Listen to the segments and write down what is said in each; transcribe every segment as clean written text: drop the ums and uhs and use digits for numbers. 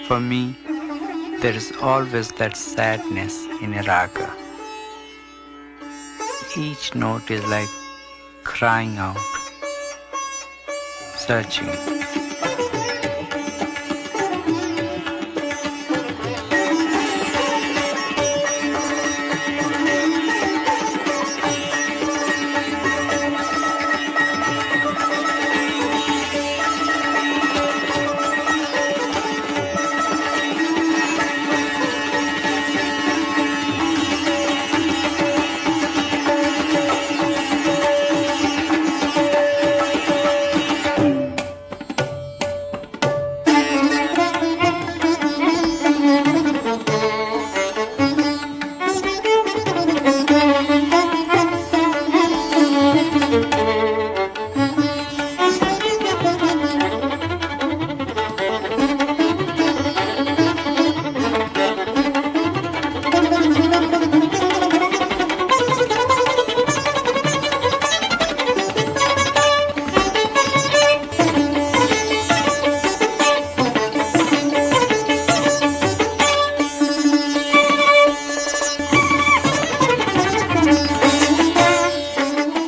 For me, there is always that sadness in a raga. Each note is like crying out, searching.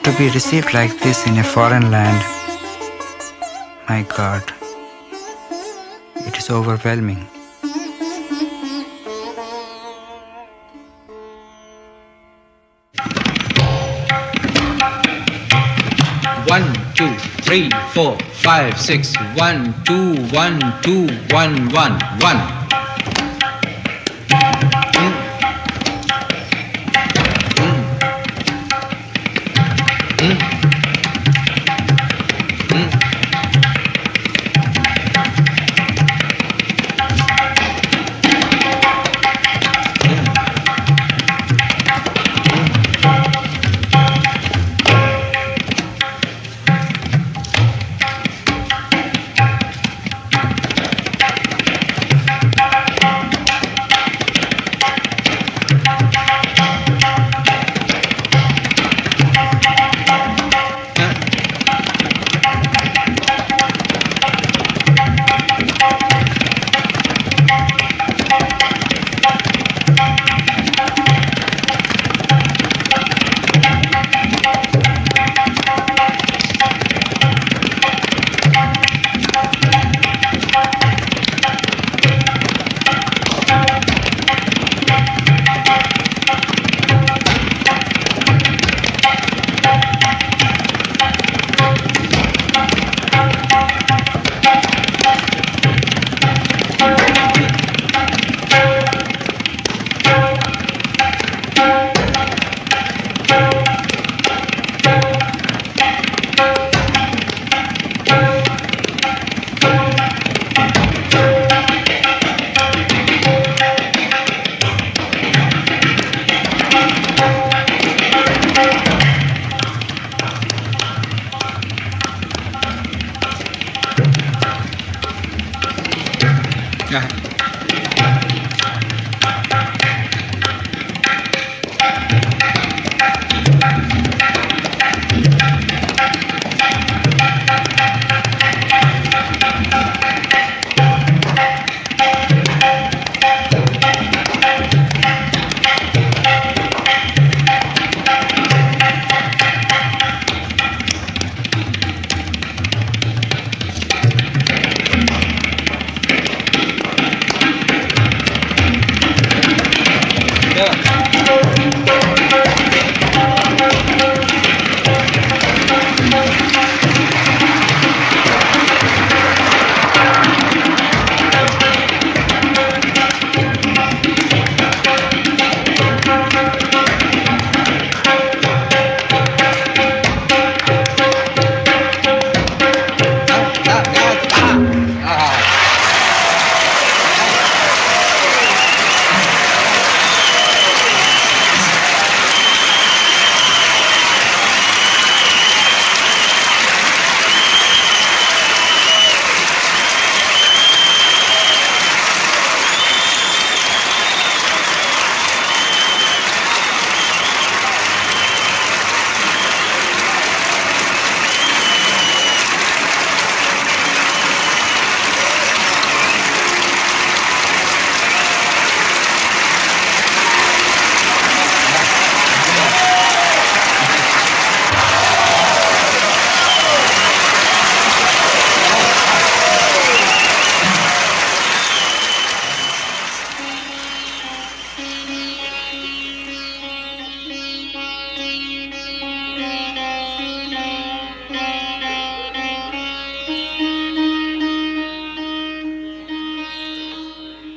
To be received like this in a foreign land, my God, it is overwhelming. One, two, three, 4, 5, 6. 1, 2, 1, 2, 1, 1, 1.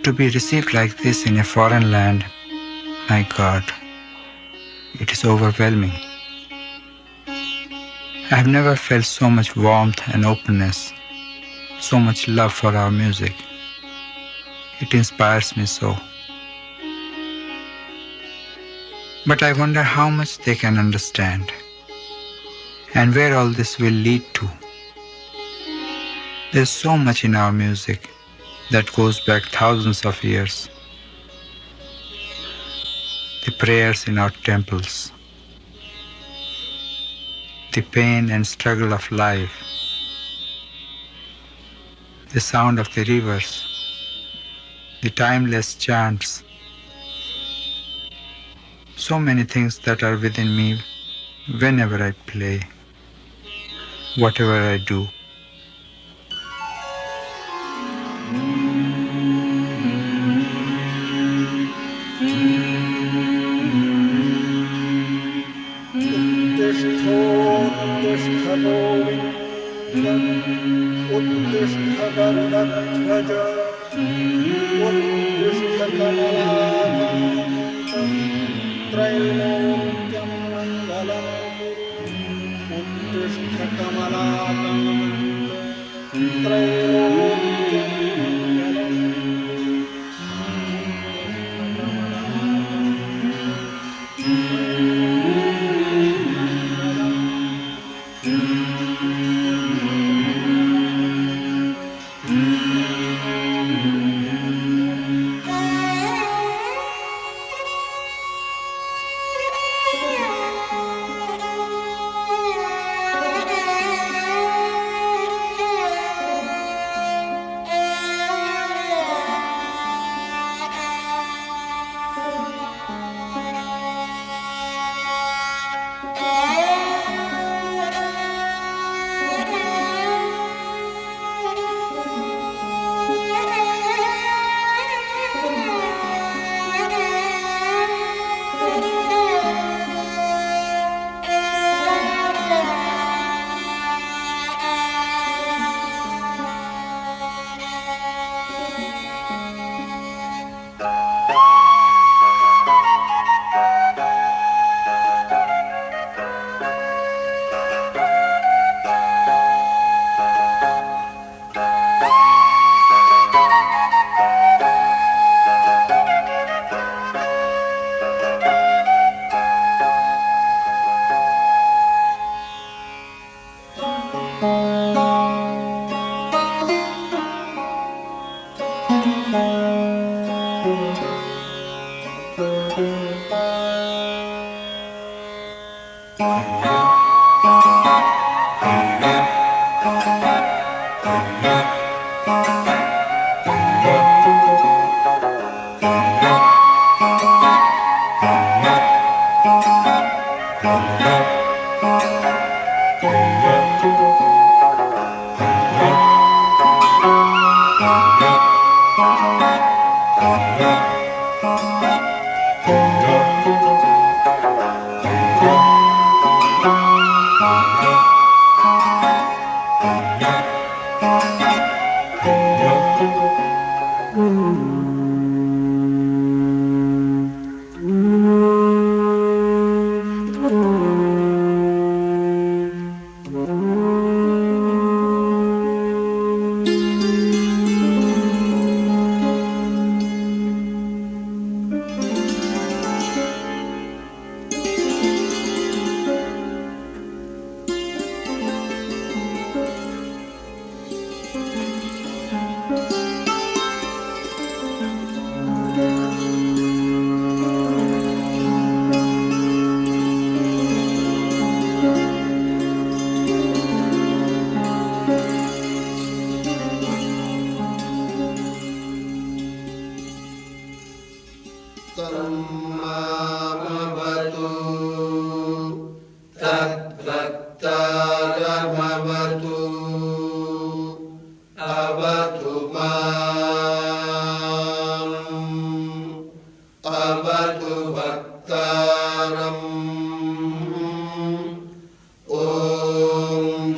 To be received like this in a foreign land, my God, it is overwhelming. I have never felt so much warmth and openness, so much love for our music. It inspires me so. But I wonder how much they can understand and where all this will lead to. There's so much in our music that goes back thousands of years. The prayers in our temples, the pain and struggle of life, the sound of the rivers, the timeless chants, so many things that are within me whenever I play, whatever I do.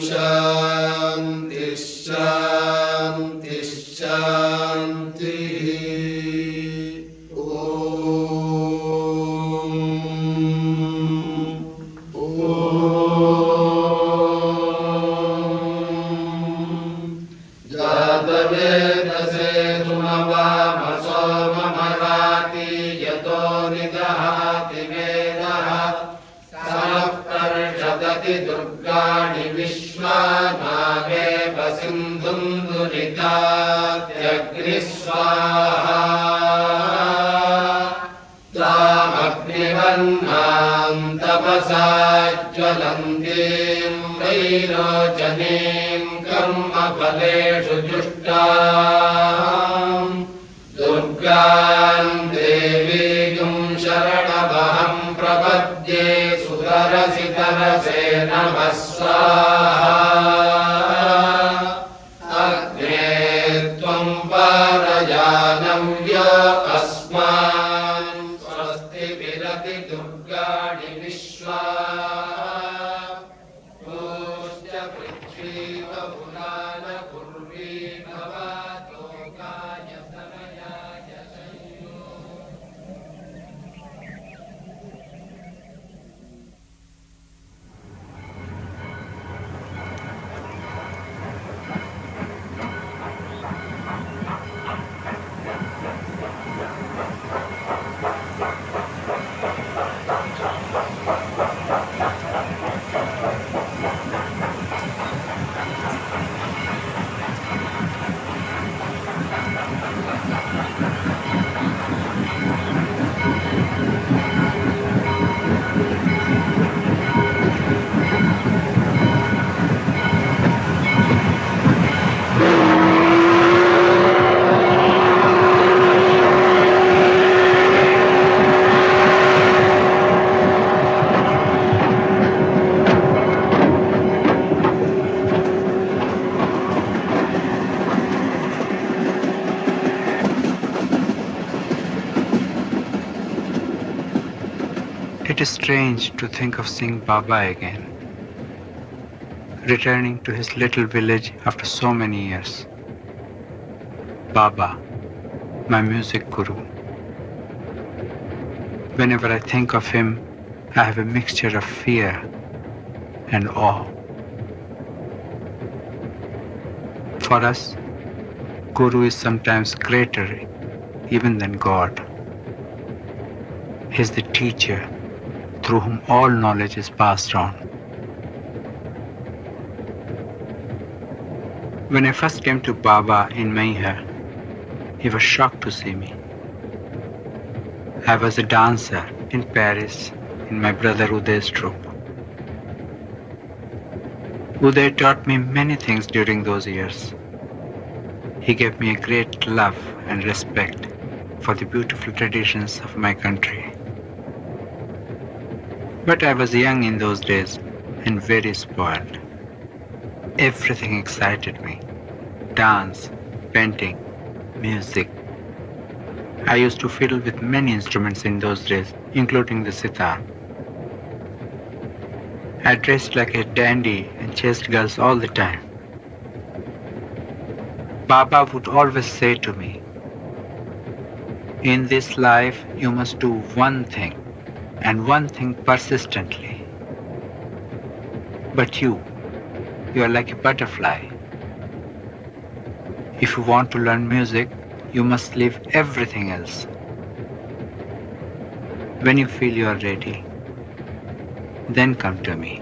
शांति शांति शांति यतसेतु नवामसो ममराति यतो निदहाति वेदः समः पर्षदति दुर्गाणि विश्वानावेव सिन्धुं दुरितात्यग्निः स्वाहा तामग्निवर्णां तपसा ज्वलन्तीं वैरोचनीं कर्मफलेषु जुष्टां दुर्गां देवीं शरणमहं प्रपद्ये सुतरसि तरसे नमः स्वाहा अग्ने त्वं पारयानव्य अस्मान् स्वस्ति विरति दुर्गाणि विश्वा पूज्य पृथ्वी बहुलान कुर्वी भवातोकाय तनयाय संयो It is strange to think of seeing Baba again, returning to his little village after so many years. Baba, my music guru. Whenever I think of him, I have a mixture of fear and awe. For us, Guru is sometimes greater even than God. He is the teacher through whom all knowledge is passed on. When I first came to Baba in Mayhar, he was shocked to see me. I was a dancer in Paris in my brother Uday's troupe. Uday taught me many things during those years. He gave me a great love and respect for the beautiful traditions of my country. But I was young in those days and very spoiled. Everything excited me. Dance, painting, music. I used to fiddle with many instruments in those days, including the sitar. I dressed like a dandy and chased girls all the time. Baba would always say to me, "In this life you must do one thing, and one thing persistently. But you are like a butterfly. If you want to learn music, you must leave everything else. When you feel you are ready, then come to me."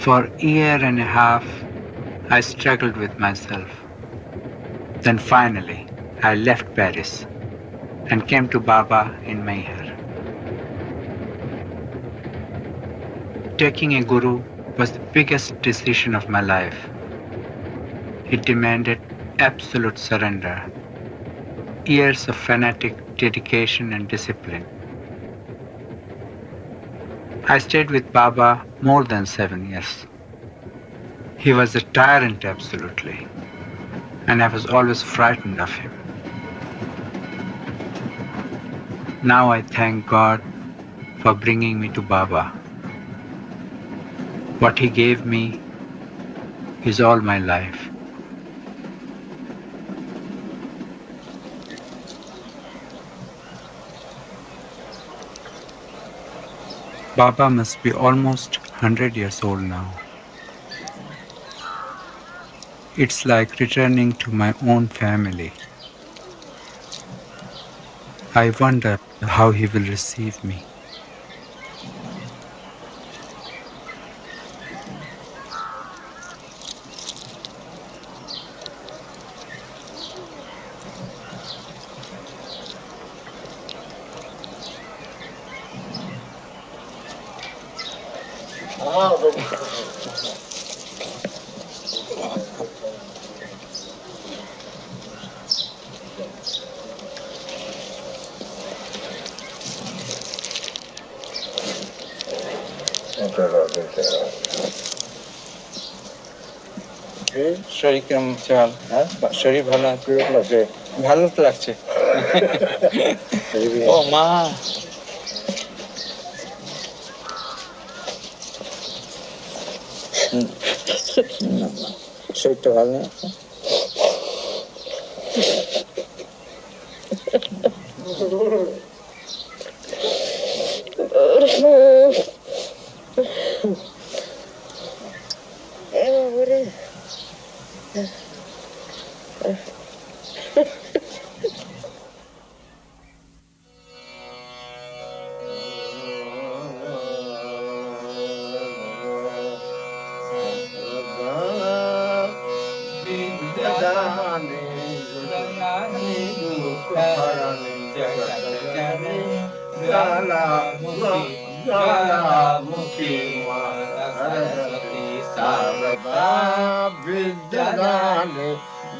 For a year and a half, I struggled with myself. Then finally, I left Paris and came to Baba in Mayhar. Taking a guru was the biggest decision of my life. It demanded absolute surrender, years of fanatic dedication and discipline. I stayed with Baba more than 7 years. He was a tyrant absolutely, and I was always frightened of him. Now I thank God for bringing me to Baba. What he gave me is all my life. Baba must be almost 100 years old now. It's like returning to my own family. I wonder how he will receive me. শরীর কেমন হচ্ছে? ভালো? হ্যাঁ, শরীর ভালো আছে? ভালো তো লাগছে। ও মা, শরীরটা ভালো নেই?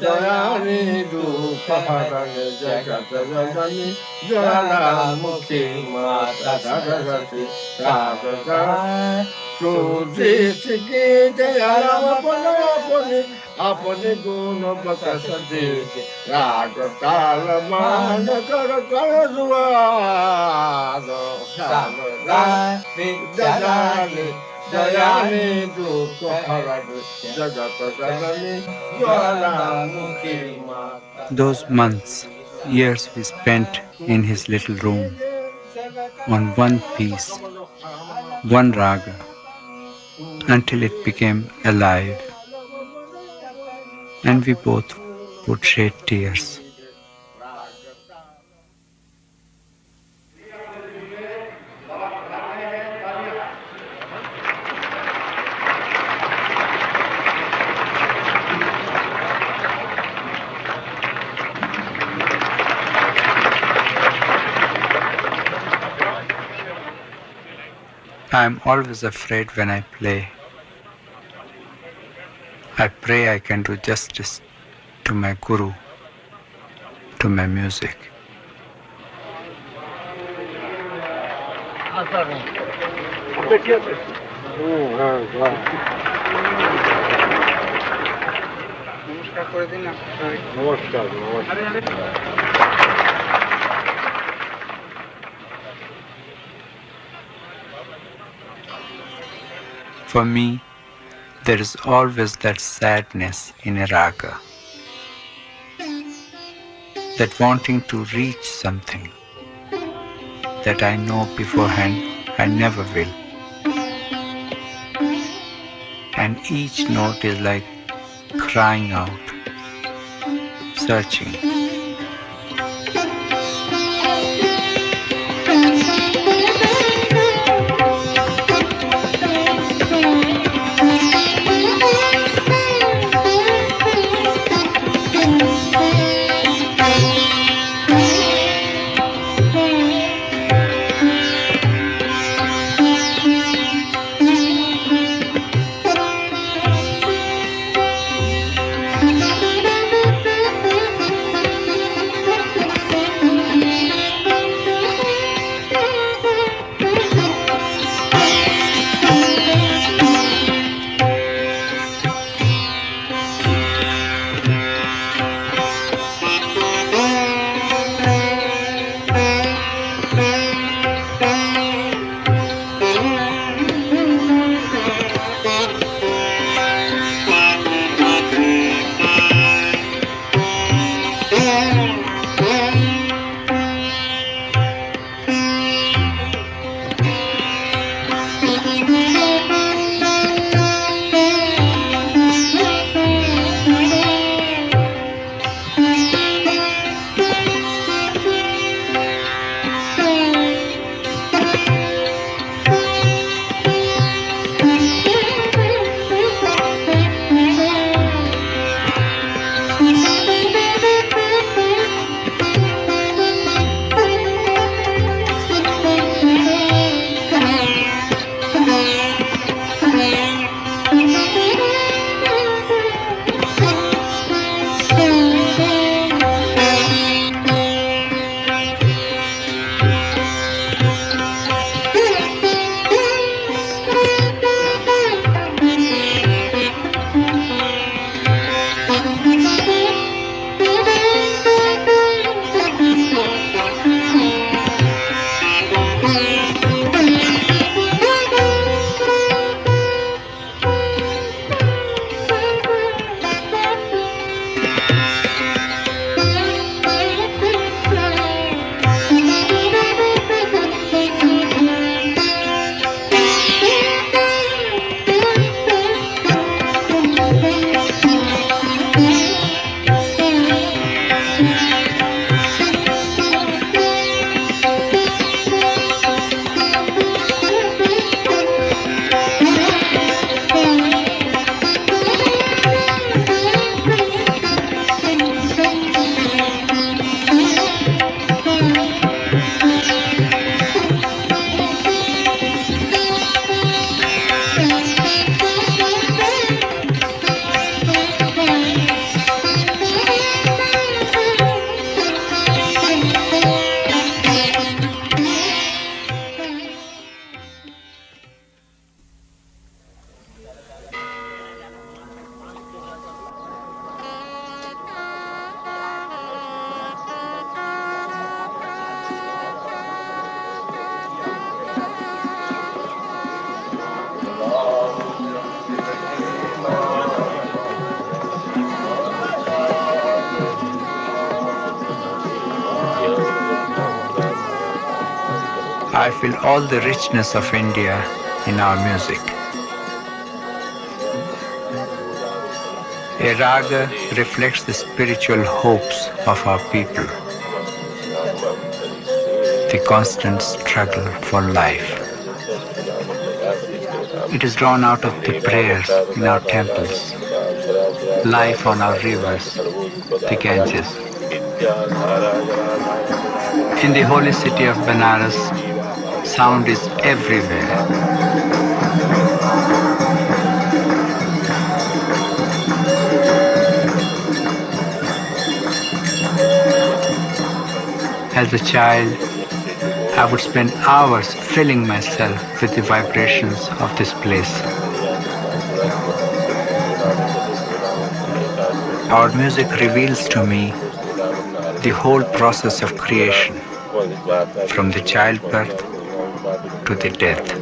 दयानी दुख हरने जगत जननी ज्वालामुखी माता सरस्वती सारदा सुदृश की दयालम अपने अपने गुण बकस दे राग ताल मान कर जुआद सारदा विद्यादानी दयानी दुख हरने जगत जननी ज्वालामुखी माता. Those months, years we spent in his little room, on one piece, one raga, until it became alive, and we both would shed tears. I am always afraid when I play. I pray I can do justice to my guru, to my music. নমস্কার করে দিন না। नमस्कार For me, there is always that sadness in a raga, that wanting to reach something that I know beforehand I never will. And each note is like crying out, searching. I feel all the richness of India in our music. A raga reflects the spiritual hopes of our people, the constant struggle for life. It is drawn out of the prayers in our temples, life on our rivers, the Ganges. In the holy city of Benares, sound is everywhere. As a child, I would spend hours filling myself with the vibrations of this place. Our music reveals to me the whole process of creation, from the childbirth to the death.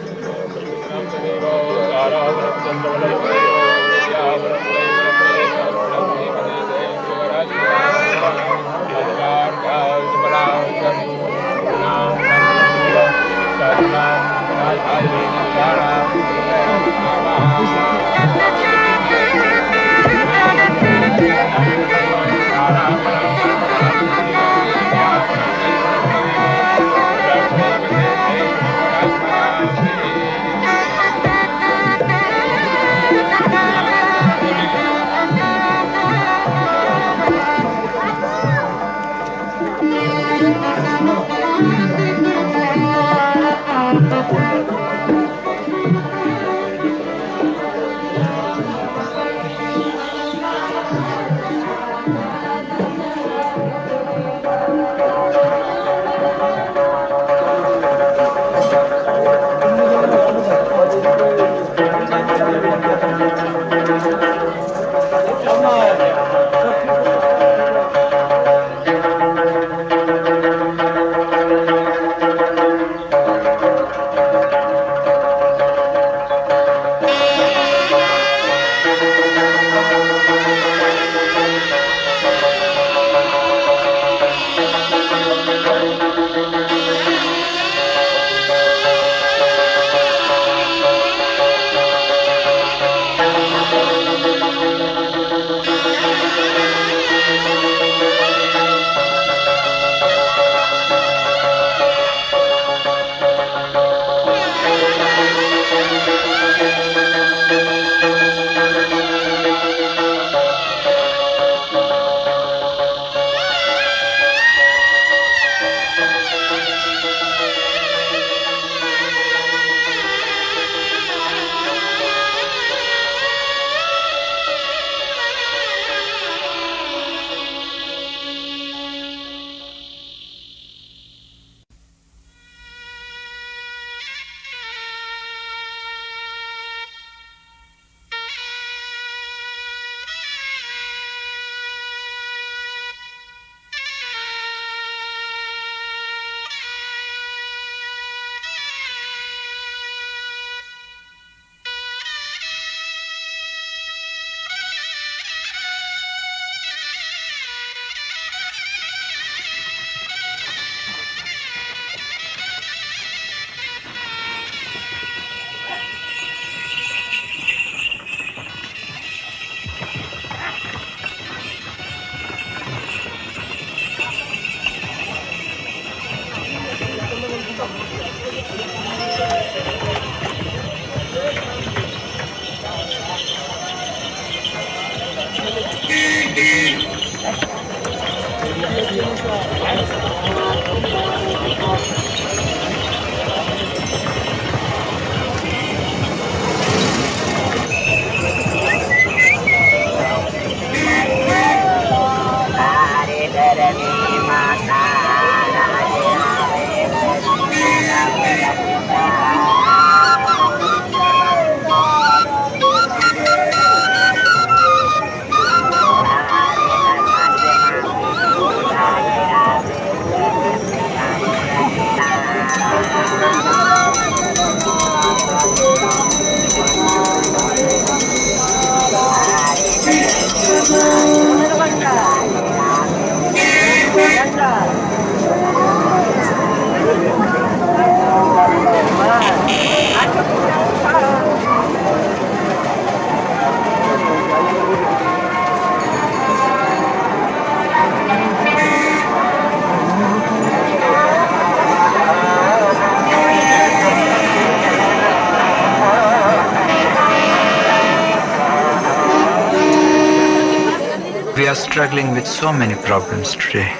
struggling with so many problems today.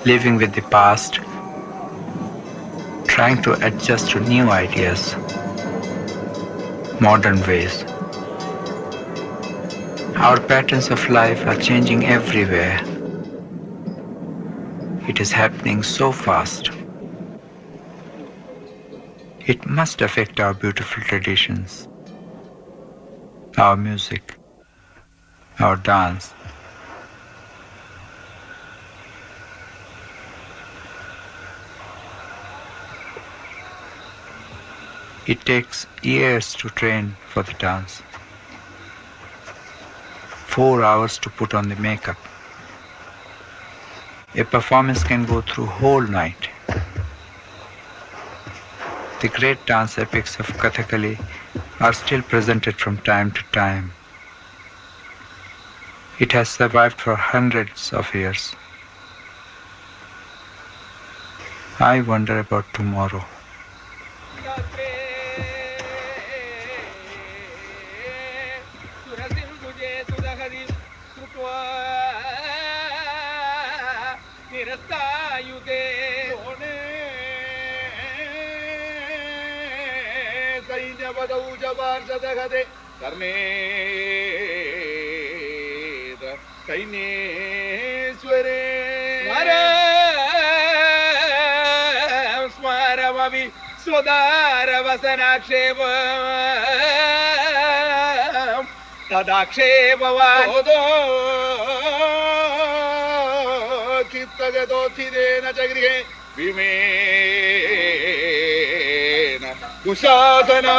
Living with the past, trying to adjust to new ideas, modern ways. Our patterns of life are changing everywhere. It is happening so fast. It must affect our beautiful traditions, our music, our dance. It takes years to train for the dance. 4 hours to put on the makeup. A performance can go through whole night. The great dance epics of Kathakali are still presented from time to time. It has survived for hundreds of years. I wonder about tomorrow. स्वदारवसनाक्षेप तदाक्षेपवादो चित्तगतोत्थितेन च गृहे women कुशासना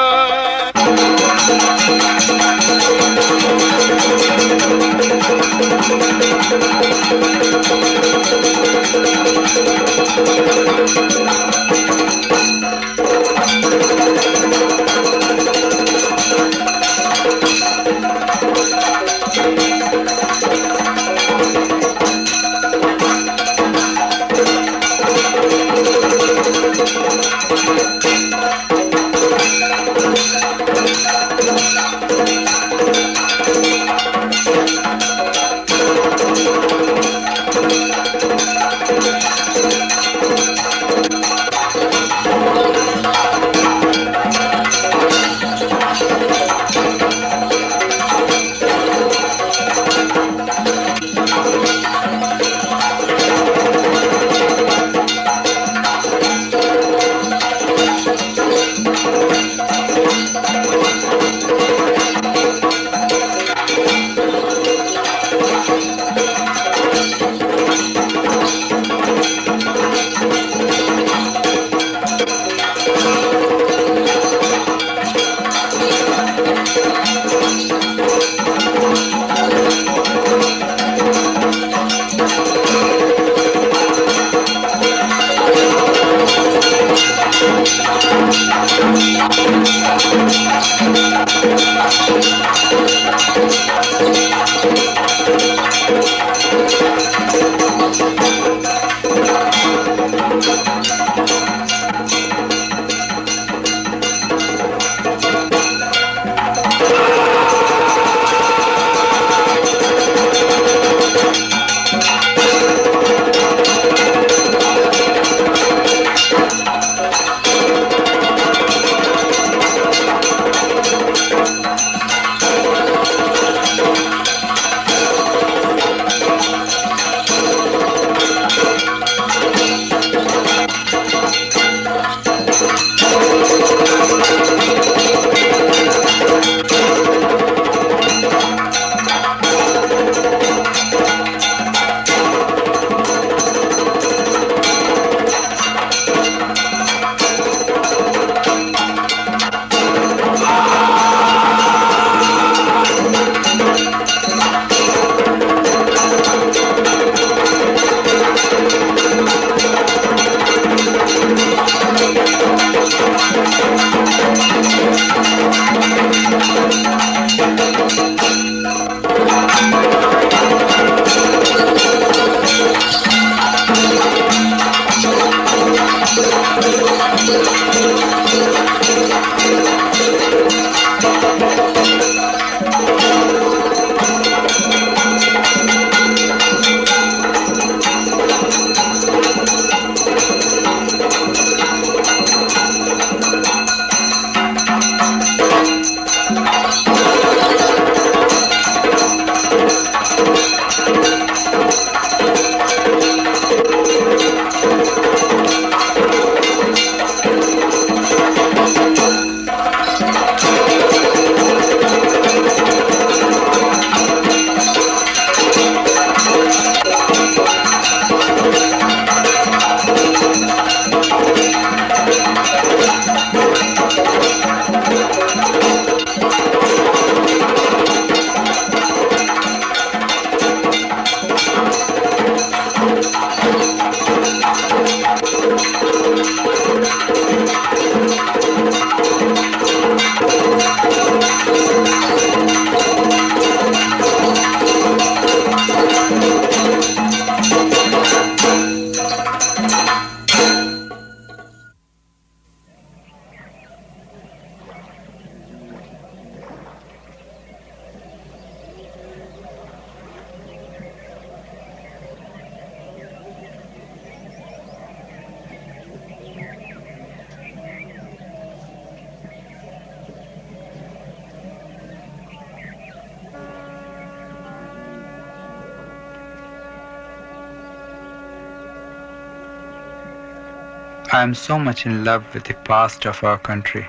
I am so much in love with the past of our country.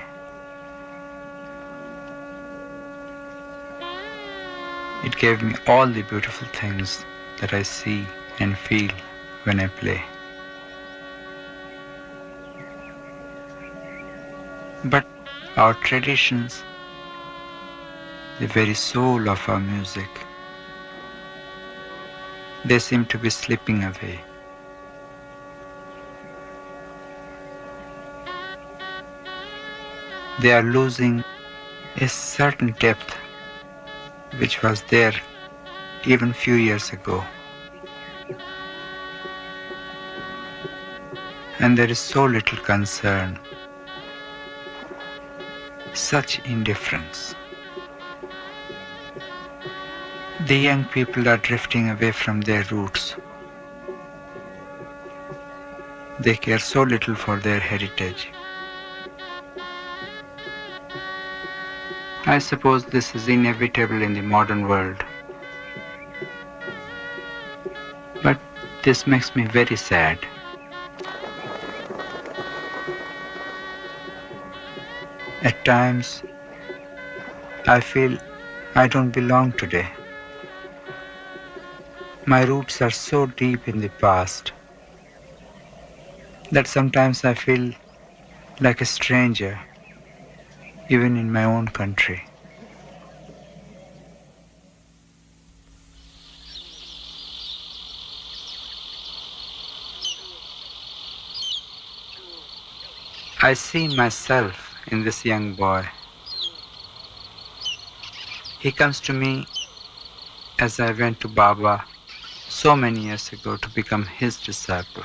It gave me all the beautiful things that I see and feel when I play. But our traditions, the very soul of our music, they seem to be slipping away. They are losing a certain depth which was there even few years ago. And there is so little concern, such indifference. The young people are drifting away from their roots. They care so little for their heritage. I suppose this is inevitable in the modern world. But this makes me very sad. At times, I feel I don't belong today. My roots are so deep in the past that sometimes I feel like a stranger, even in my own country. I see myself in this young boy. He comes to me as I went to Baba so many years ago to become his disciple.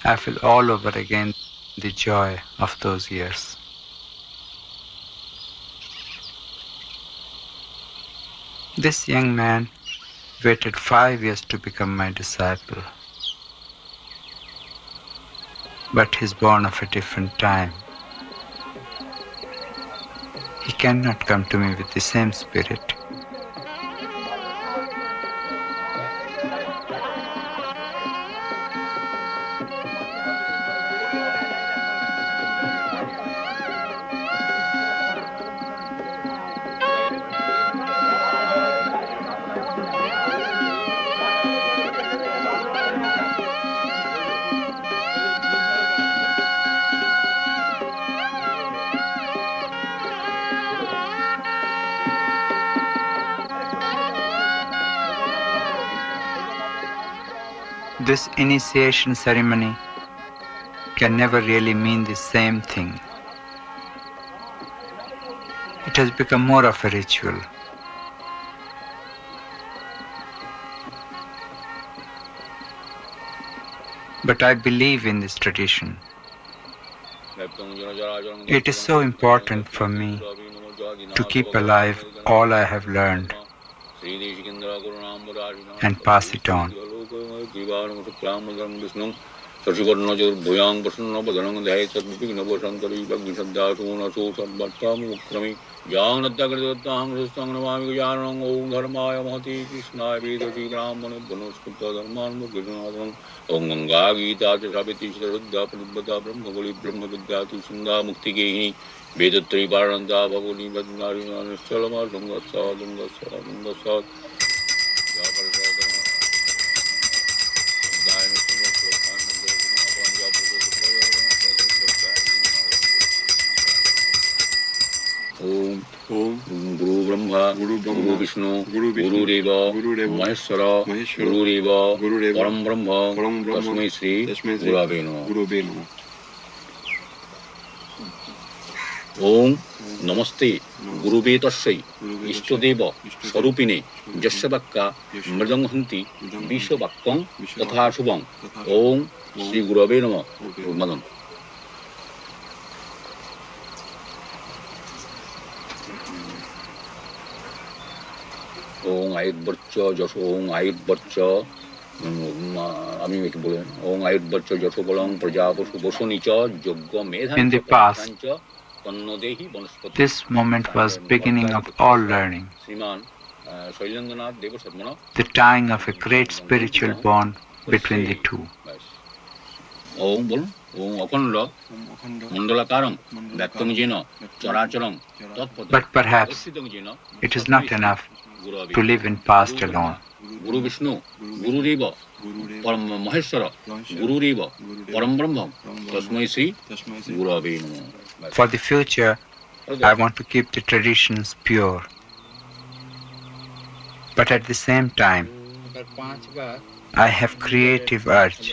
I feel all over again the joy of those years. This young man waited 5 years to become my disciple, but he's born of a different time. He cannot come to me with the same spirit. This initiation ceremony can never really mean the same thing. It has become more of a ritual. But I believe in this tradition. It is so important for me to keep alive all I have learned and pass it on. शशिवर्णचतुर्भुजां प्रसन्नवदनं ध्यायेत्सद्विघ्नोपशान्तये ज्ञानद्दाकृतां हृस्तं नमामि गजाननं ॐ धर्माय महते कृष्णाय वेदसी ब्राह्मणे धर्मान्मुखिनाथं ॐ गंगा गीता च सावित्री श्रद्धा परिबद्धा ब्रह्मबलि ब्रह्मविद्या तुलसींगा मुक्तिगेहिनी वेदत्रयी पारणता भगवती भद्रनारी निश्चलमा दुंगस्सा ओम गुरु ब्रह्मा गुरु विष्णु गुरुदेव महेश्वर गुरुदेव परम ब्रह्म तस्मै श्री गुरवे नमः। ओम नमस्ते गुरुवे तस्यै इष्टदेव स्वरूपिणे यस्य वाक्या मृदंहन्ति विश्ववाक्यं तथा शुभं। ओम श्री गुरवे नमः। मदन ओं आयुर्वर्च যশো ओं आयुर्वर्च আমি কি বলেন ওং আয়ুর্বর্চ যশো বলং প্রজা পশু বসনি চ যোগ্য মেধা In the past, this moment was beginning of all learning, Shriman Shailendranath Dev শর্মণ the tying of a great spiritual bond between the two. ওং বলুন ওং অখণ্ড মণ্ডলাকারং ব্যক্তং যেন চরাচরং তৎপদ But perhaps it is not enough to live in past alone. गुरु विष्णु गुरुदेव परम महेश्वर गुरुदेव परम ब्रह्म तस्मै श्री गुरवे नमः। For the future, I want to keep the traditions pure. But at the same time, I have creative urge.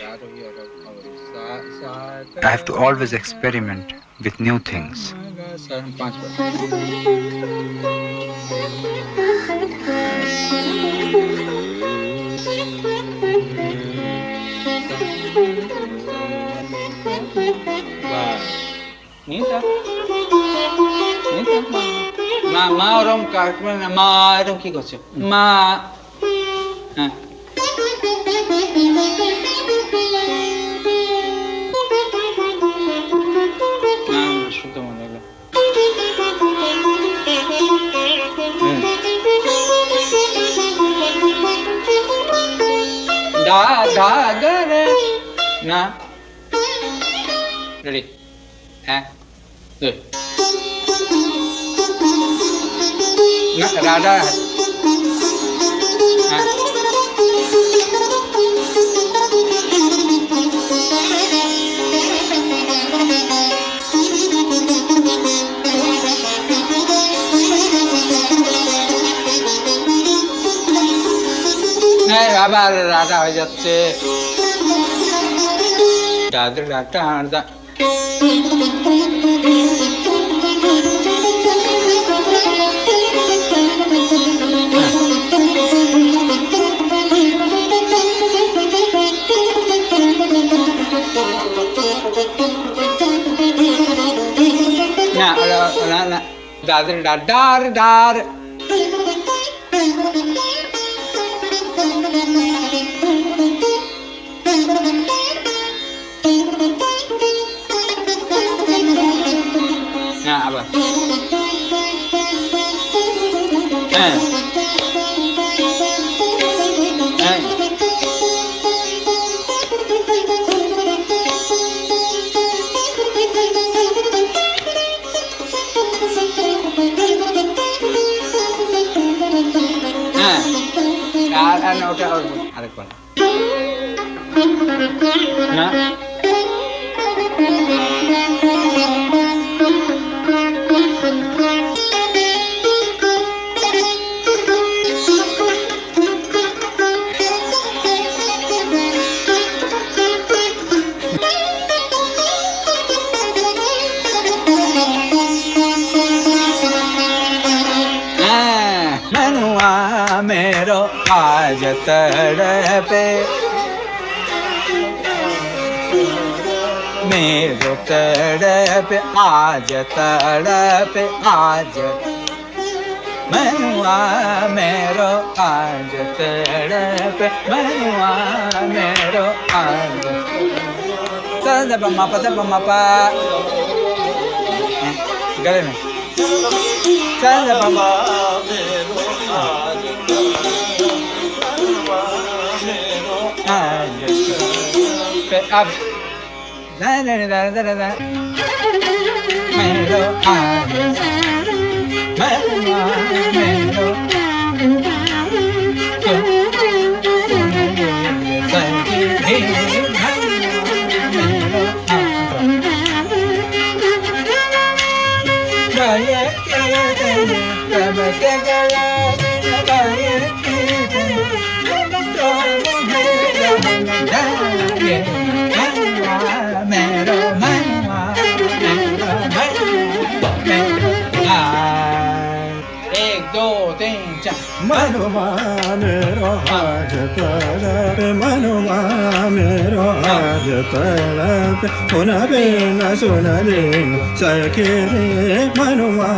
I have to always experiment with new things. মা ওরম কাটবে না, মা এরকম কি করছে মা? হ্যাঁ শুনতে মনে হলো। দা দা রে না রেডি হ্যাঁ না রাধা হ্যাঁ আবার রাধা হয়ে যাচ্ছে। দাদা রাধা হাঁড়দা না না দাদা ডার ডার না আবার হ্যাঁ হ্যাঁ আর ওটা আরেকবার না मेरो आज तड़पे मेरो तड़पे आज तड़पे आज मनुआ मेरो आज तड़पे मनुआ मेरो आज sa da pa ma pa sa pa ma pa. गले में sa da pa ma. अब मनवा मेरो हाथ तरफ मनवा मेरो हाथ तरफ सुन बिन सखी रे मनवा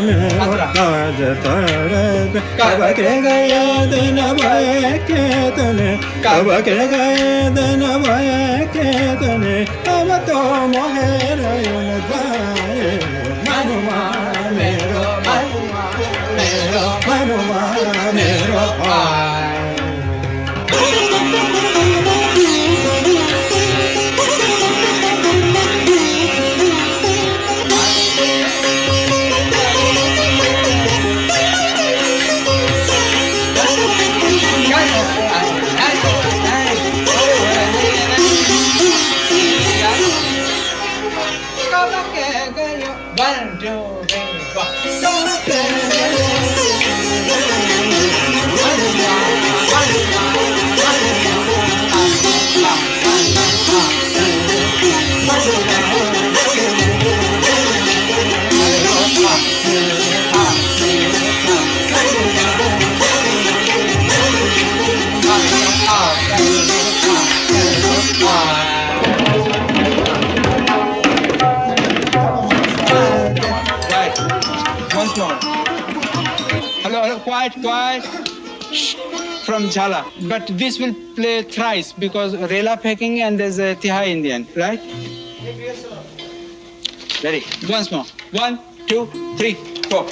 मेरो हाथ तरफ कब के गए दिन भय के तने कब के गए दिन भय के तने अब तो मोहे रयुन जाए मनवा मेरो मनवा मेरो Quiet. Shh. From Jhala. But this will play thrice because Rela pecking and there's a Tihai Indian, right? Ready? Once more. 1, 2, 3, 4.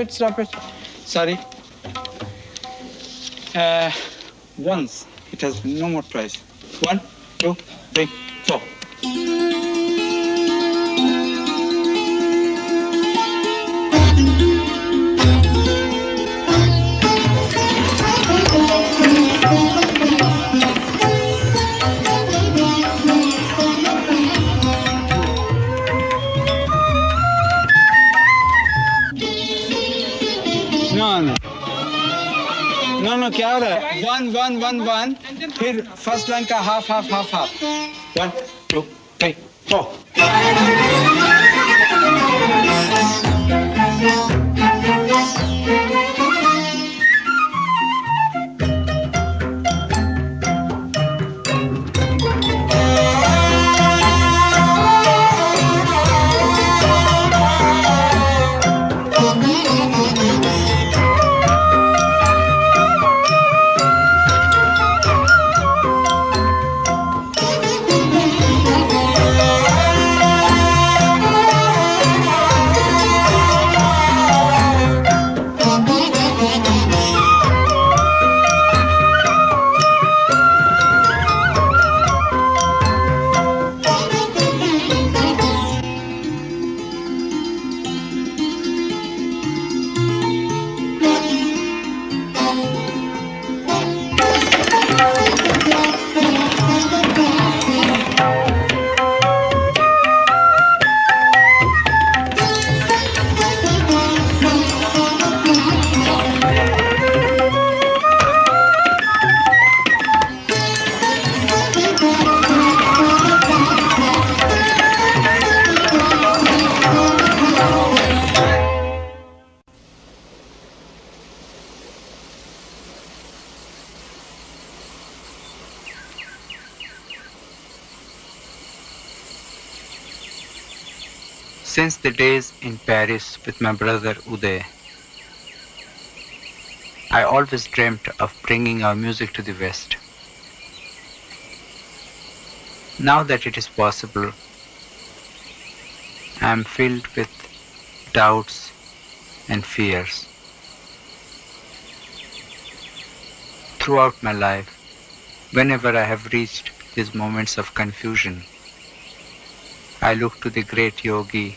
Stop it. Sorry. Once. It has no more price. 1, 2, 3, 4. No, क्या हो रहा है? 1, 1, 1, 1. फिर first line का half. 1, 2, 3, 4. Since the days in Paris with my brother Uday, I always dreamt of bringing our music to the West. Now that it is possible, I am filled with doubts and fears. Throughout my life, whenever I have reached these moments of confusion, I look to the great yogi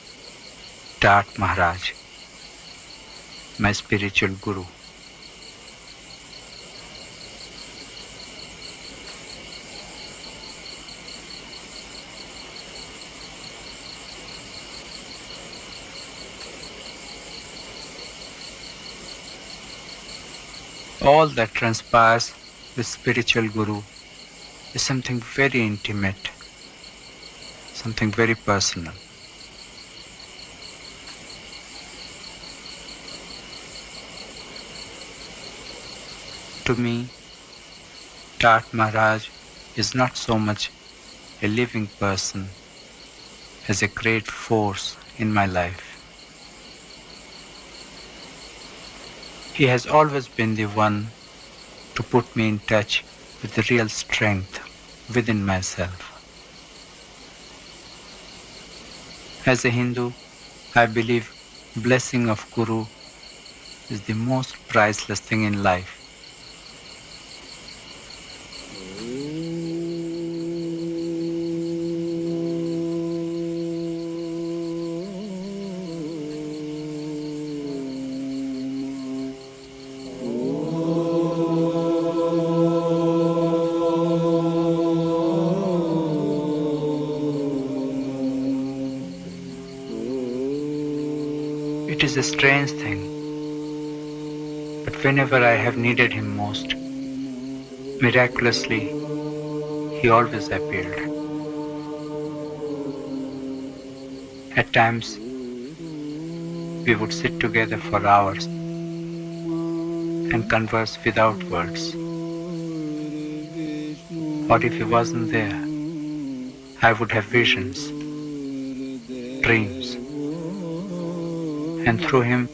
Tat Maharaj, my spiritual guru. All that transpires with spiritual guru is something very intimate, something very personal. To me, Tat Maharaj is not so much a living person as a great force in my life. He has always been the one to put me in touch with the real strength within myself. As a Hindu, I believe blessing of Guru is the most priceless thing in life. It is a strange thing, but whenever I have needed him most, miraculously, he always appeared. At times, we would sit together for hours and converse without words. Or if he wasn't there, I would have visions, dreams, and through him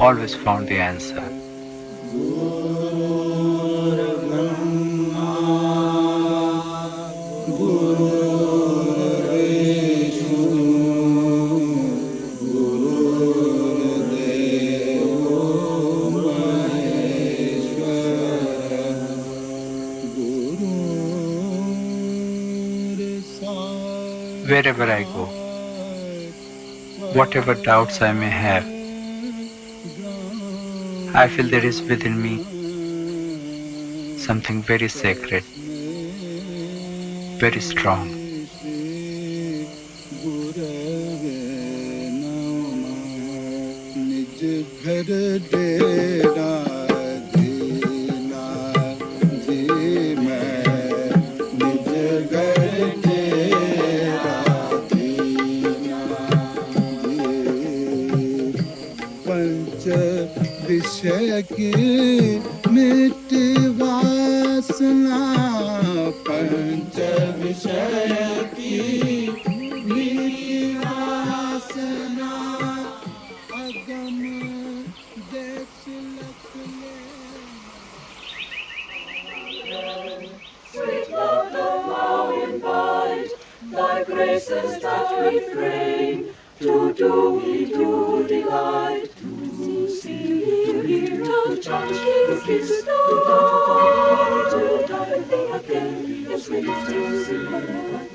always found the answer. Wherever I go, whatever doubts I may have, I feel there is within me something very sacred, very strong. विषय की मिट वासना पंच विषय की मिट वासना अगम देश लखले Sweet love, though now invite thy graces that refrain to do me to delight, to see, hear, to touch, to kiss, to die with thee again. It's sweet to see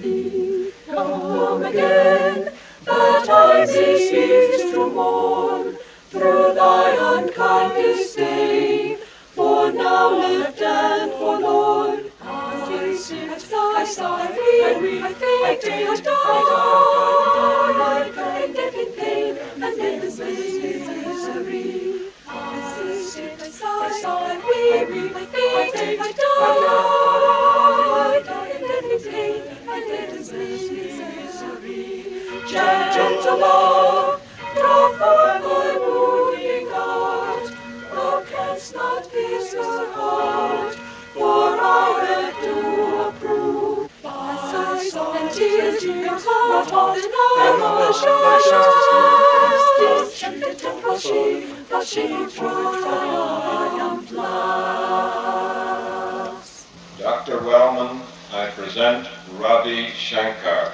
thee come again, that I may cease to mourn through thy unkind disdain. For now left and forlorn, I sit, I sigh, I weep, I die, and death in pain, and then this misery. I sit, I sigh, I weep, I die, and death in pain, and then this misery. Gentle love, draw forth thy wounding heart, thou canst not pierce her heart, for I yet do approve thy sighs and Dr. Wellman, I present Ravi Shankar.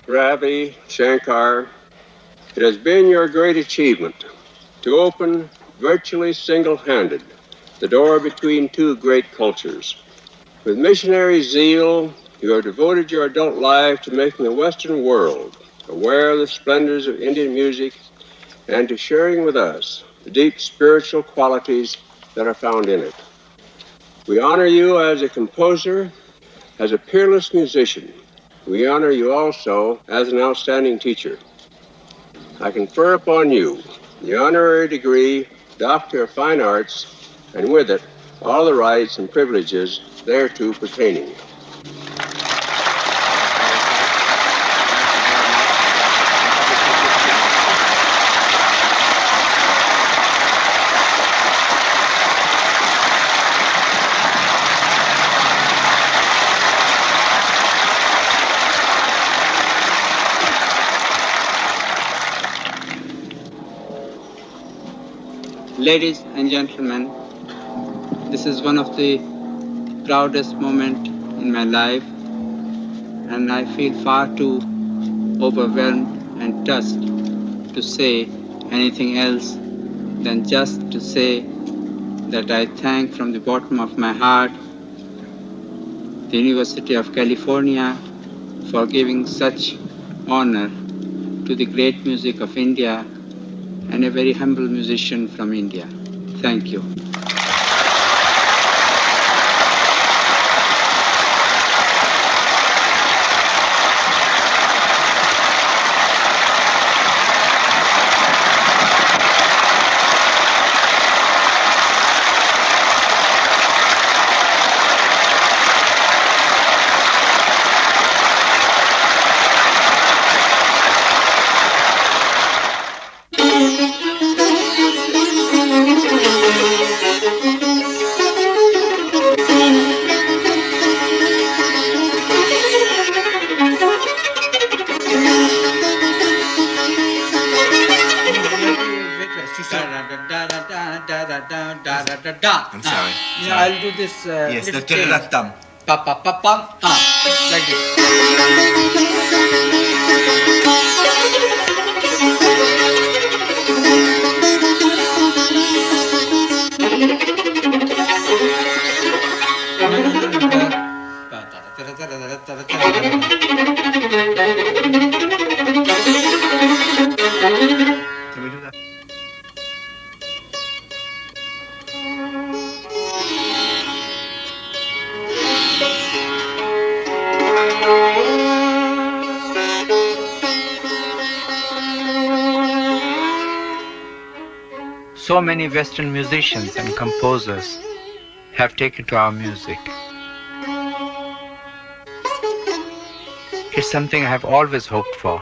Ravi Shankar, it has been your great achievement to open virtually single-handed the door between two great cultures. With missionary zeal, you have devoted your adult life to making the Western world aware of the splendors of Indian music and to sharing with us the deep spiritual qualities that are found in it. We honor you as a composer, as a peerless musician. We honor you also as an outstanding teacher. I confer upon you the honorary degree Doctor of Fine Arts, and with it all the rights and privileges thereto pertaining. Ladies and gentlemen, this is one of the proudest moments in my life, and I feel far too overwhelmed and touched to say anything else than just to say that I thank from the bottom of my heart the University of California for giving such honor to the great music of India and a very humble musician from India. Thank you. I'm sorry. I'll do this. Yes, the little change. da-da-da-dum. Pa pa pa pam. Like this. Can we do that? So many Western musicians and composers have taken to our music. It's something I have always hoped for.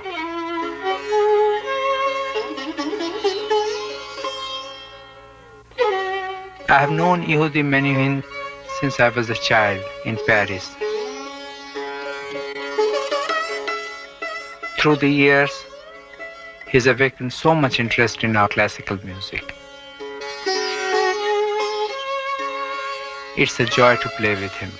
I have known Yehudi Menuhin since I was a child in Paris. Through the years, he's awakened so much interest in our classical music. It's a joy to play with him.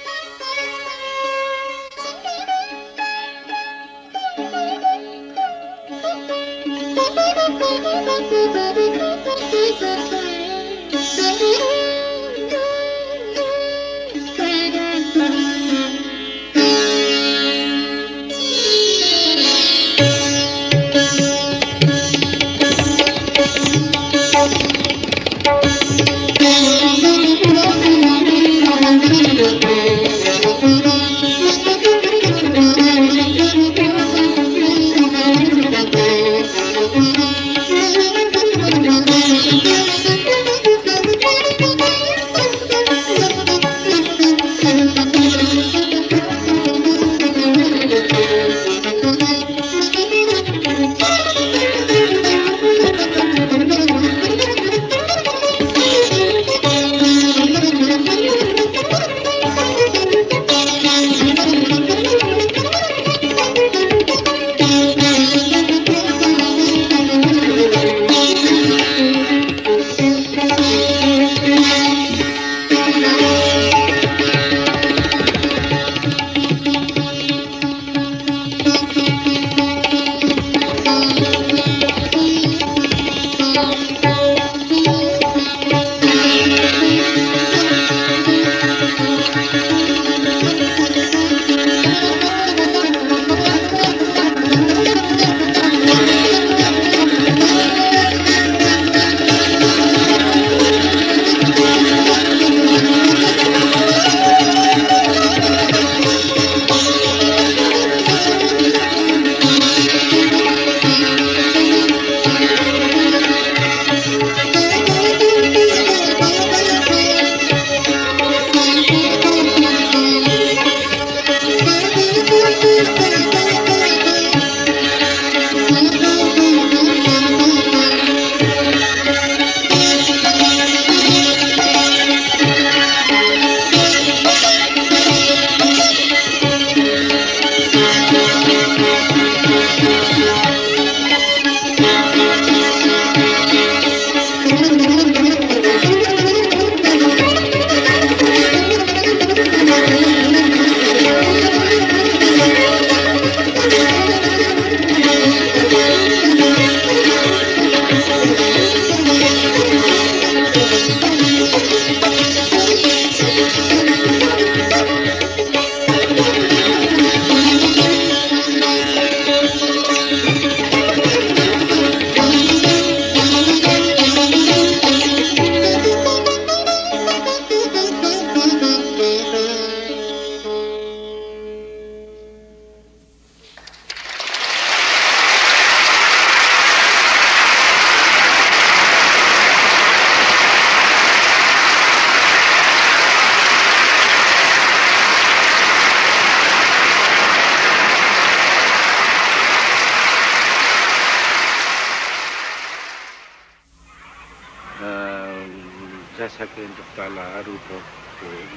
जैसा कि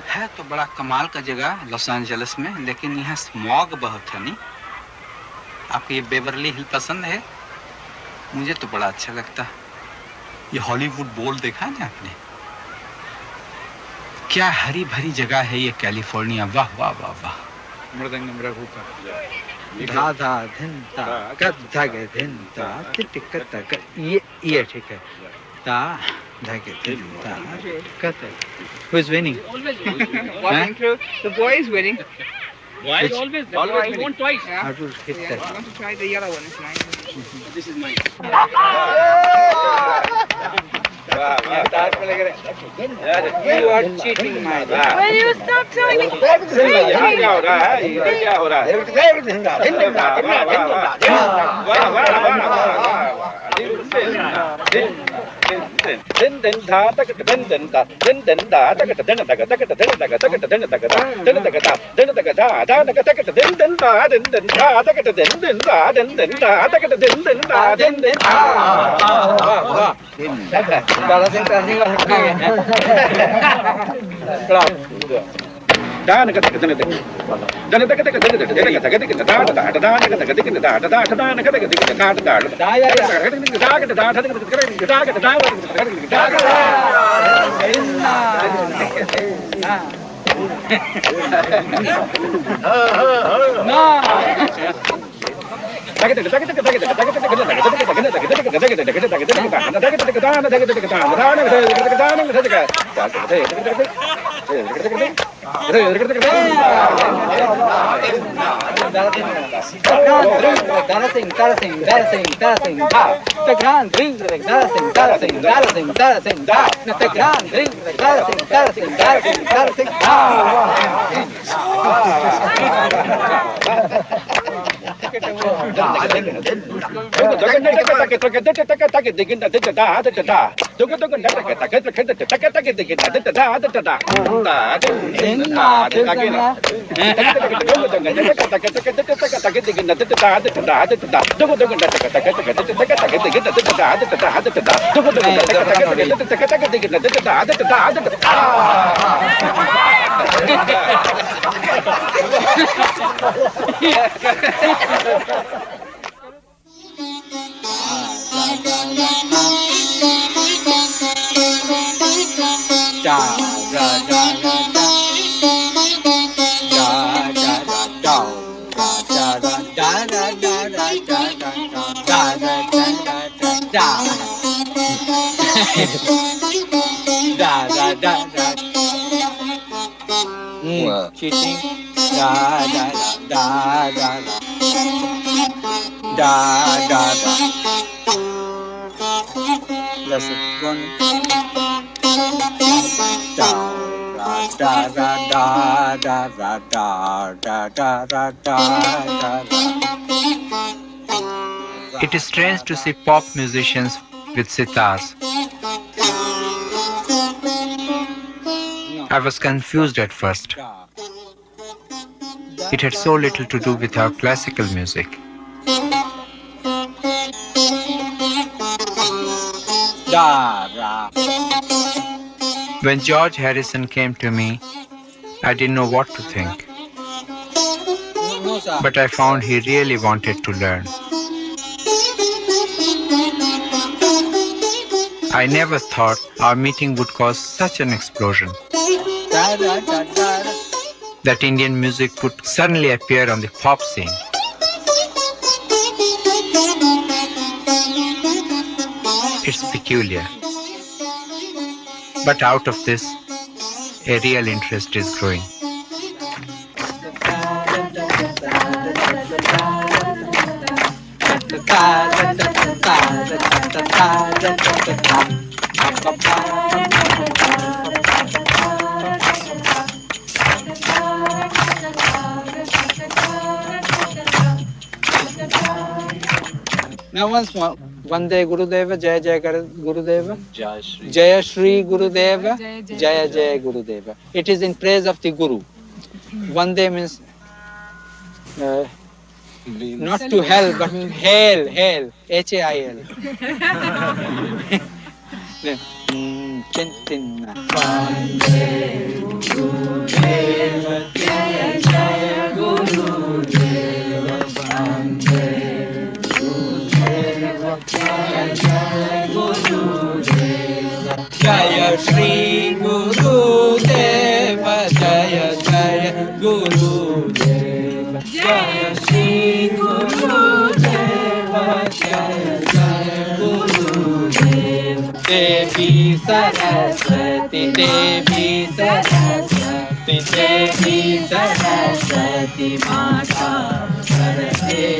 है तो बड़ा कमाल का जगह Los Angeles में, लेकिन यहाँ स्मॉग बहुत है नहीं। आपको ये बेवरली हिल पसंद है? मुझे तो बड़ा अच्छा लगता है। ये हॉलीवुड बोल देखा है ना आपने? क्या हरी भरी जगह है ये कैलिफोर्निया। वाह वाह वाह वाह। मृदंग मृगूपा धा धा धिन ता गद धग धिन ता टिक तक ये ठीक है। ता धग धिन ता कत। Who is winning? Walking through, the boy is winning. Why? Always Always won twice. How to hit Yeah, that? you want to try the yellow one? It's mine. This is mine. You are cheating, my dear. Will you stop telling me? Da da da da. Cheating. Da da da da da da da da. Listen. One. Da da da da da da da da da da da da. It is strange to see pop musicians with sitars. I was confused at first. It had so little to do with our classical music. When George Harrison came to me, I didn't know what to think. But I found he really wanted to learn. I never thought our meeting would cause such an explosion. That Indian music would suddenly appear on the pop scene. It's peculiar. But out of this, a real interest is growing. Now once more, Vande Gurudeva, Jaya Jaya Gurudeva, Jaya Shri Gurudeva, Jaya Jaya Gurudeva. It is in praise of the Guru. Vande means not to hell, but hail, hail, H-A-I-L. Chintina. Vande Gurudeva, Jaya Jaya Gurudeva, Vande Jaya Jaya Gurudeva, Jaya Shri Gurudeva, Jaya Jaya Gurudeva, Jaya Shri Gurudeva, Jaya Jaya Gurudeva. Devi Saraswati, Devi Saraswati, Devi Saraswati, Mata Saraswati.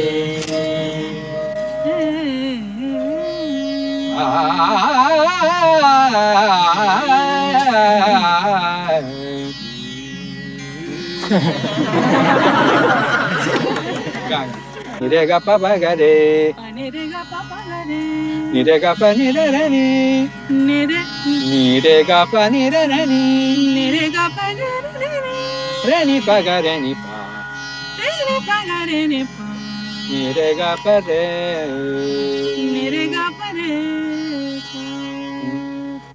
Nirega papa gare, nirega pa nirani, nirega pa nirani, nirega pa nirani, rani pa garani pa, rani pa garani pa, nirega pa re, nirega pa re.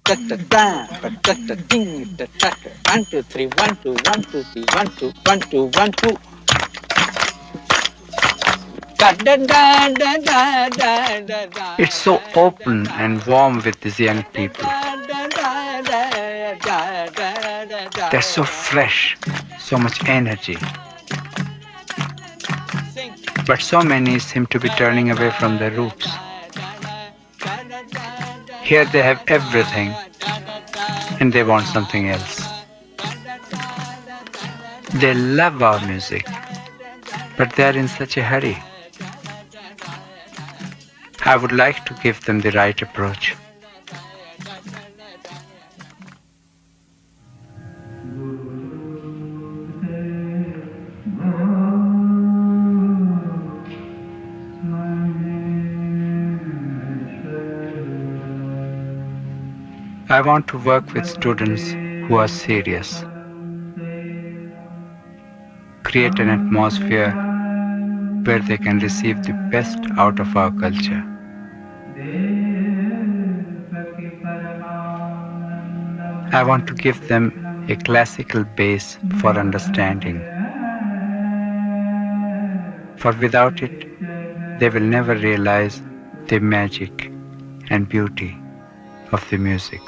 Ta ta ta ta ta ding ta ta ta 1 2 3 1 2 1 2 3 1 2 1 2 1 2. It's so open and warm with these young people. They're so fresh, so much energy. But so many seem to be turning away from their roots. Here they have everything, and they want something else. They love our music, but they are in such a hurry. I would like to give them the right approach. I want to work with students who are serious. Create an atmosphere where they can receive the best out of our culture. I want to give them a classical base for understanding. For without it, they will never realize the magic and beauty of the music.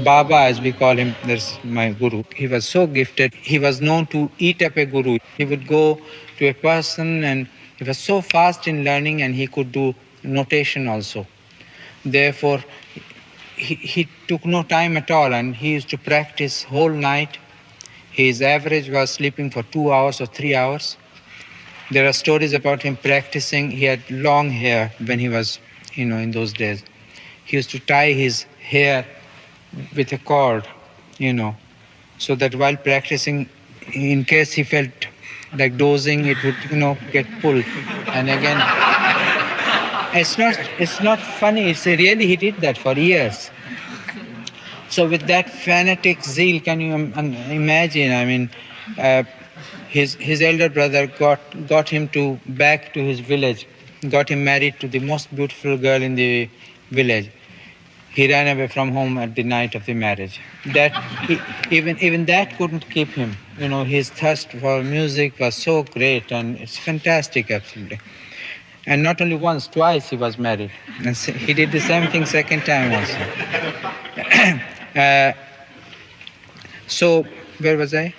Baba, as we call him, that's my guru. He was so gifted. He was known to eat up a guru. He would go to a person and he was so fast in learning and he could do notation also. Therefore, he took no time at all and he used to practice whole night. His average was sleeping for 2 hours or 3 hours. There are stories about him practicing. He had long hair when he was, in those days. He used to tie his hair with a cord, so that while practicing, in case he felt like dozing, it would, get pulled. And again, it's not funny. It's really, he did that for years. So with that fanatic zeal, can you imagine? I mean, his elder brother got him back to his village, got him married to the most beautiful girl in the village. He ran away from home at the night of the marriage. Even that couldn't keep him. His thirst for music was so great, and it's fantastic, absolutely. And not only once, twice he was married. And he did the same thing second time also. So, where was I?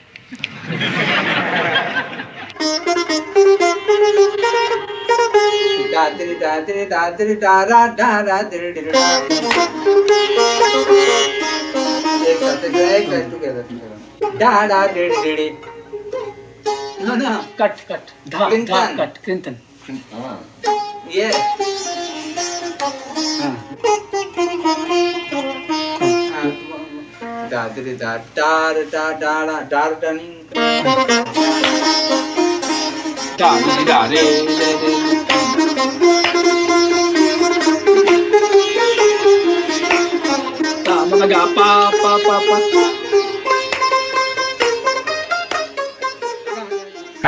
No. Cut. Cut. Clinton. Yeah.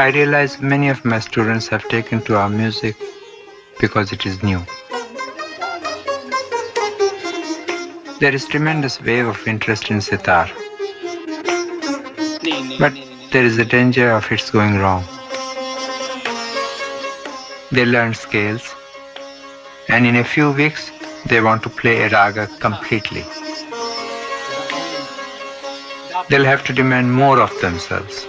I realize many of my students have taken to our music because it is new. There is tremendous wave of interest in sitar, but there is a danger of its going wrong. They learn scales, and in a few weeks they want to play a raga completely. They'll have to demand more of themselves.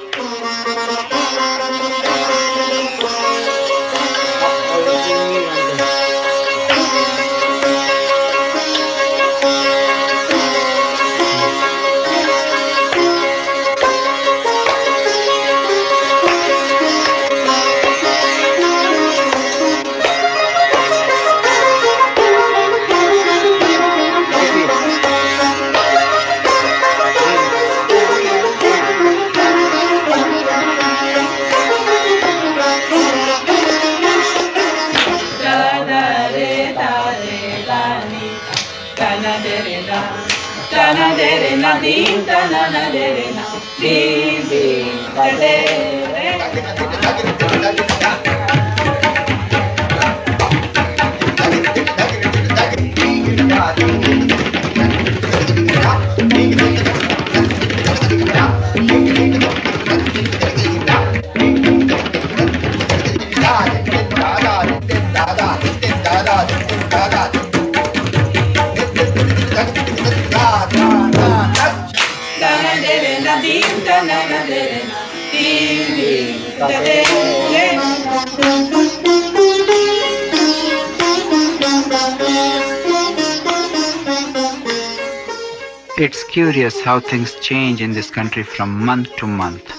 It's curious how things change in this country from month to month.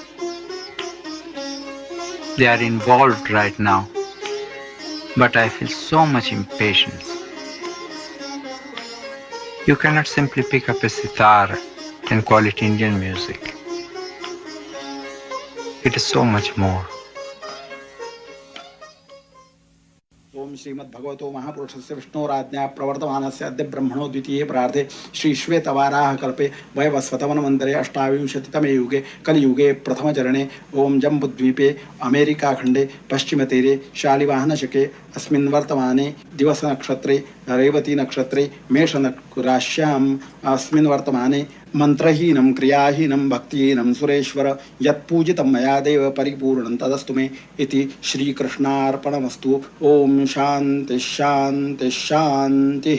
They are involved right now, but I feel so much impatience. You cannot simply pick up a sitar and call it Indian music. It is so much more. ओम श्रीमद्भगवतो महापुरुषस्य विष्णोराज्ञा प्रवर्तमानस्य अद्य ब्रह्मणो द्वितीये प्रार्थे श्री श्वेतवाराह कल्पे वैवस्वतमन्वन्तरे अष्टाविंशतितमे युगे कलियुगे प्रथमचरणे ओम जम्बुद्वीपे अमेरिकाखण्डे पश्चिमतीरे शालिवाहनशके अस्मिन् वर्तमाने दिवसनक्षत्रे रेवतीनक्षत्रे मेषराश्याम् अस्मिन् वर्तमाने मंत्रहीनं क्रियाहीनं भक्तिहीनं सुरेश्वर यत्पूजितं मया देव परिपूर्णं तदस्तु मे इति श्रीकृष्णार्पणमस्तु। ओम शांति शांति शांति।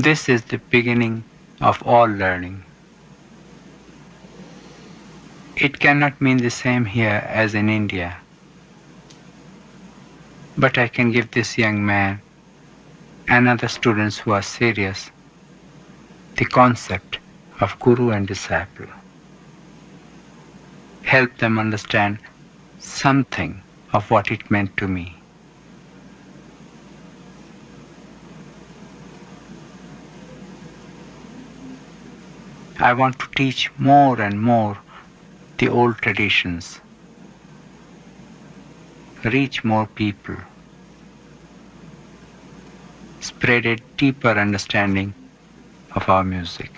This is the beginning of all learning. It cannot mean the same here as in India. But I can give this young man and other students who are serious the concept of guru and disciple. Help them understand something of what it meant to me. I want to teach more and more the old traditions, reach more people, spread a deeper understanding of our music.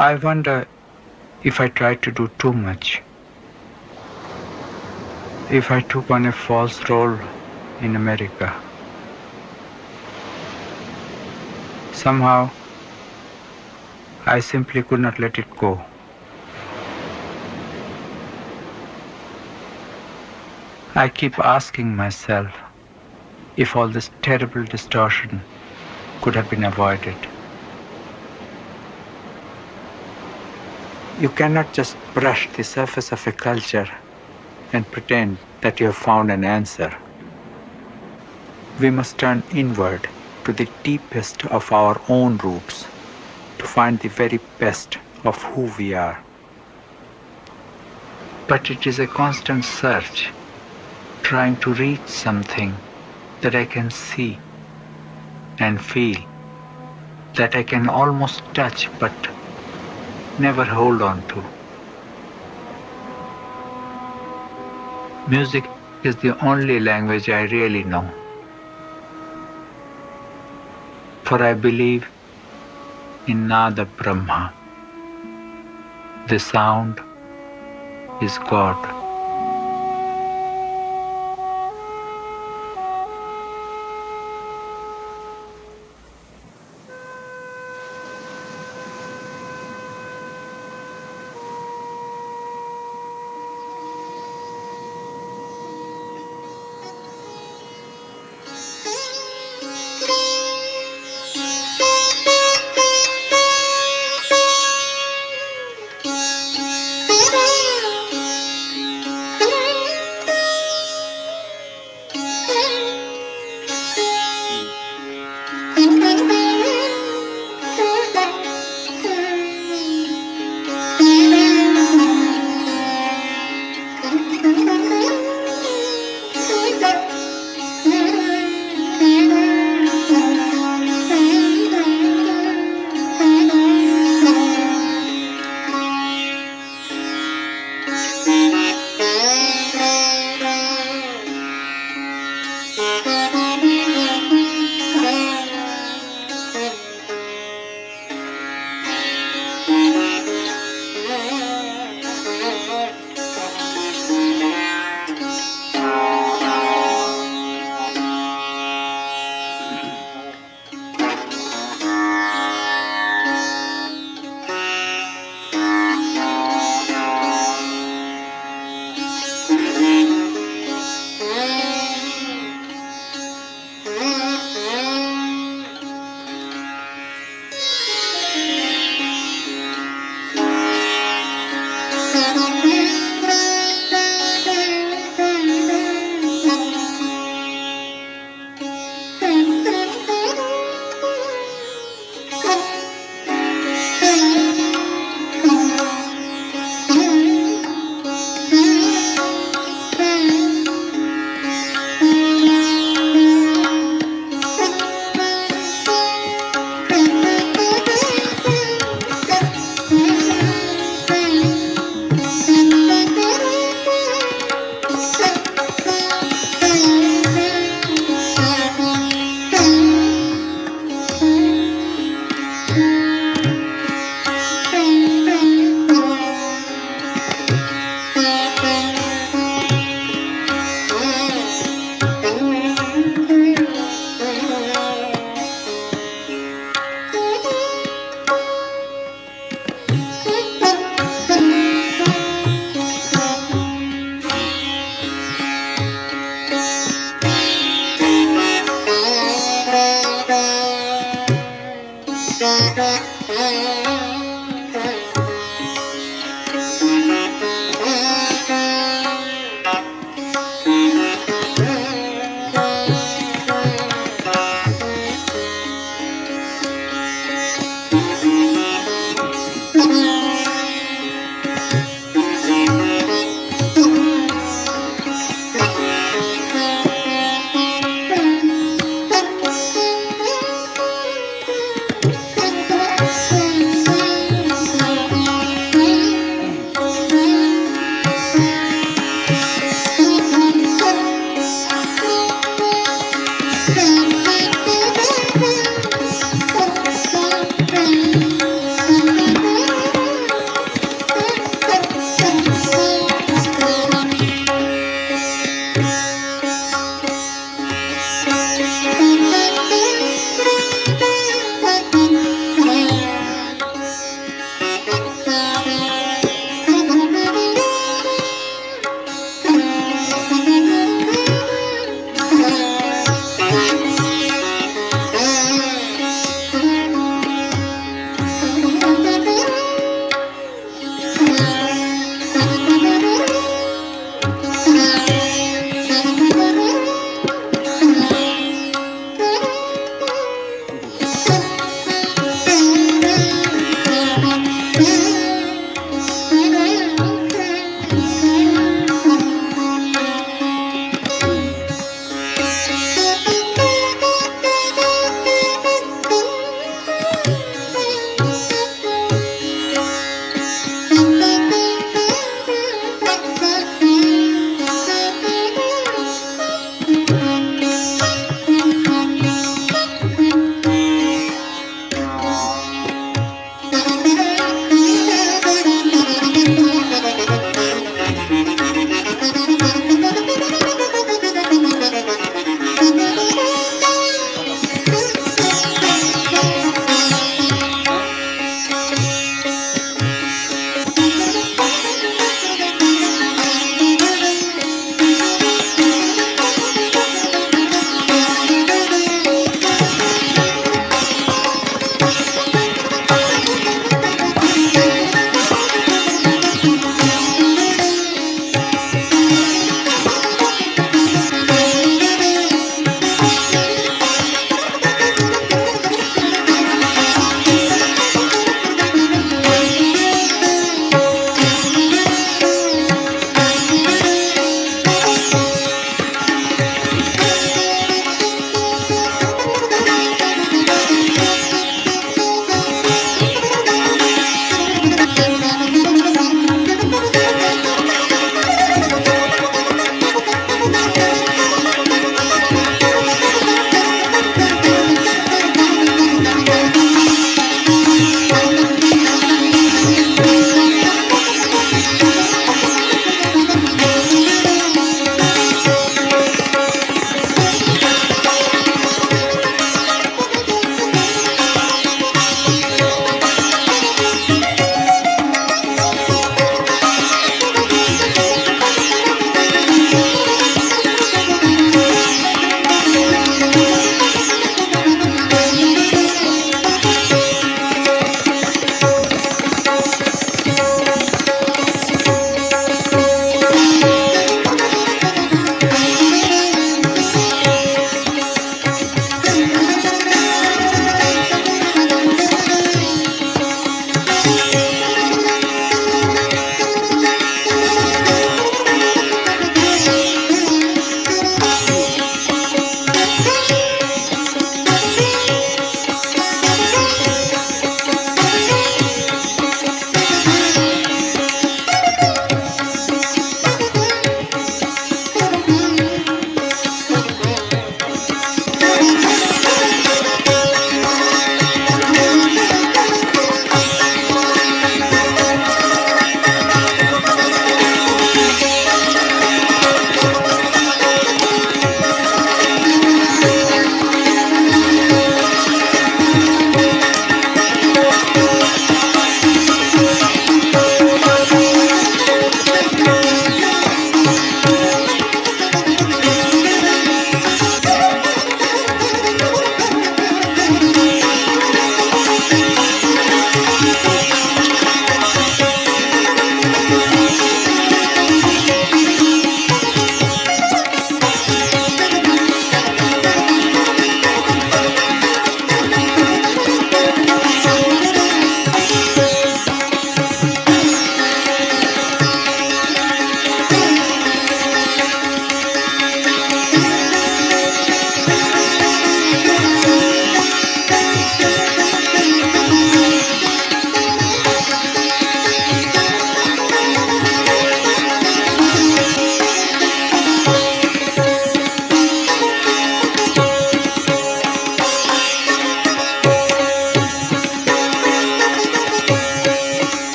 I wonder if I tried to do too much. If I took on a false role in America. Somehow, I simply could not let it go. I keep asking myself if all this terrible distortion could have been avoided. You cannot just brush the surface of a culture and pretend that you have found an answer. We must turn inward to the deepest of our own roots to find the very best of who we are. But it is a constant search, trying to reach something that I can see and feel, that I can almost touch but never hold on to. Music is the only language I really know. For I believe in Nada Brahma. The sound is God.